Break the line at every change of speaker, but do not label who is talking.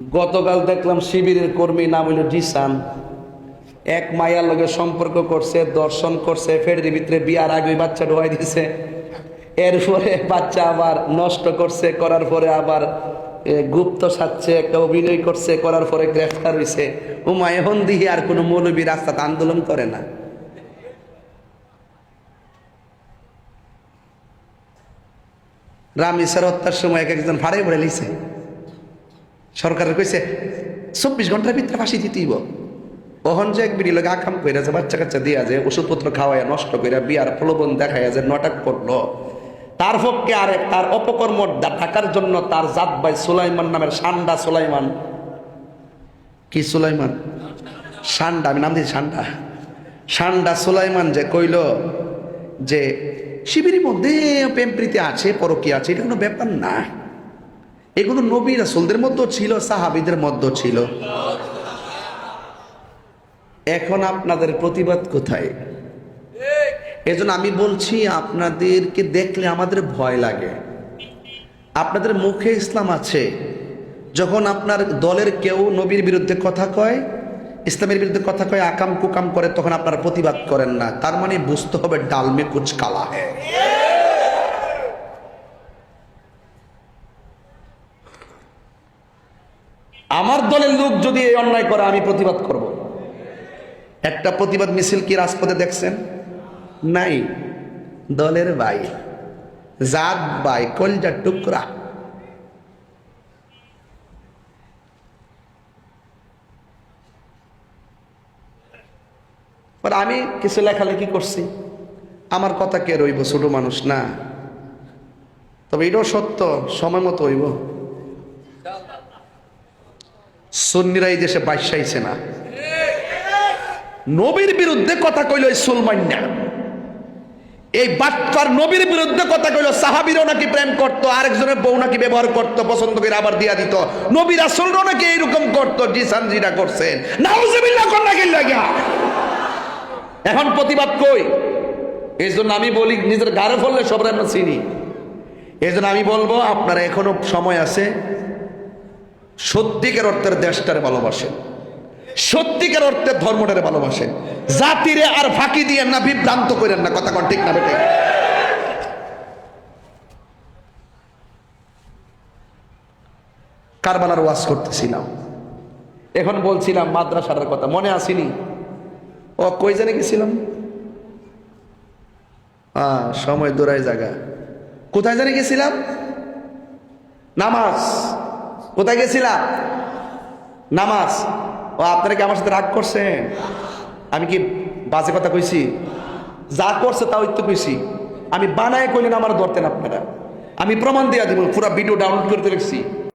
গতকাল দেখলাম শিবিরের কর্মী নাম হইল জিসান, এক মায়ার লগে সম্পর্ক করছে, দর্শন করছে, ফের ভিতরে বিয়ার আগে বাচ্চা ঢোয়াই দিছে। এরপরে বাচ্চা আবার নষ্ট করছে, করার পরে আবার গুপ্ত সাজছে, একটা অভিনয় করছে, করার পরে গ্রেফতার হয়েছে। এখন দিয়ে আর কোনো মৌলবী রাস্তাতে আন্দোলন করে না। রামিসার হত্যার সময় একজন ভাড়াই ভরে লিছে, সরকারের কইছে 24 ঘন্টার ভিতরে ফাঁসি দিতেইব। ওহন যে এক বিড়ি লোক আকাম কইরা যে বাচ্চা কাচ্চা দিয়া যে ওষুধপত্র খাওয়াইয়া নষ্ট কইরা বিয়ার প্রলোভন দেখাইয়া যে নাটক করলো, তার পক্ষে আর তার অপকর্ম ঢাকার জন্য তার জাত ভাই সুলাইমান নামের সান্ডা সুলাইমান, কি সুলাইমান সান্ডা, আমি নাম দিয়েছি সান্ডা, সান্ডা সুলাইমান যে কইল যে শিবিরের মধ্যে প্রেম প্রীতি আছে, পরকীয়া আছে, এটা কোনো ব্যাপার না। এগুলো নবী রাসূলদের মধ্যে ছিল, সাহাবীদের মধ্যে ছিল। এখন আপনাদের প্রতিবাদ কোথায়? এজন্য আমি বলছি, আপনাদেরকে দেখলে আমাদের ভয় লাগে। আপনাদের মুখে ইসলাম আছে, যখন আপনার দলের কেউ নবীর বিরুদ্ধে কথা কয়, ইসলামের বিরুদ্ধে কথা কয়, আকাম কুকাম করে, তখন আপনারা প্রতিবাদ করেন না। তার মানে বুঝতে হবে ডাল মে কুছ কালা হ্যায়। আমার দলের লোক যদি এই অন্যায় করে, আমি প্রতিবাদ করব। একটা প্রতিবাদ মিছিল কি রাজপথে দেখছেন? নাই। দলের ভাই, জাত ভাই, কলজার টুকরা। আমি কিছু লেখালেখি করছি, আমার কথা কে রইব, ছোট মানুষ না। তবে এটাও সত্য, সময় মতো হইব। সুন্নিরা এই দেশে বাইশাইছে না। নবীর বিরুদ্ধে কথা কইল সুলমান না, এই বাচ্চার নবীর বিরুদ্ধে কথা কইল সাহাবীরাও নাকি প্রেম করতো, আরেকজনের বউ নাকি ব্যবহার করতো, পছন্দ করে আবার দিয়া দিত। নবী রাসূলরাও নাকি এইরকম করতো, জিসান জিরা করছেন। নাউজুবিল্লাহ কোন নাকি লাগা। এখন প্রতিবাদ কই? এই জন্য আমি বলি, নিজের গাড়ে ফললে সব আমরা চিনি। এই জন্য আমি বলবো, আপনারা এখনো সময় আছে, সত্যিকার অর্থের দেশটারে ভালোবাসেন, সত্যিকার অর্থের ধর্মটারে ভালোবাসেন, জাতিরে আর ফাঁকি দিয়েন না, বিভ্রান্ত করেন না। কথা কোন ঠিক না বেটে? কারবালার ওয়াজ করতেছিলাম, এখন বলছিলাম মাদ্রাসার কথা, মনে আসেনি? ও কই জানে গেছিলাম, সময় দূরায় জায়গা। কোথায় জানে গেছিলাম? নামাজ। কোথায় গেছিলাম? নামাজ। ও আপনারা কি আমার সাথে রাগ করছেন? আমি কি বাজে কথা কইছি? যা করছে তা তো কইছি। আমি বানায় কইলেন আমার ধরতেন আপনারা, আমি প্রমাণ দিয়া দিব, পুরো ভিডিও ডাউনলোড করতে রেখেছি।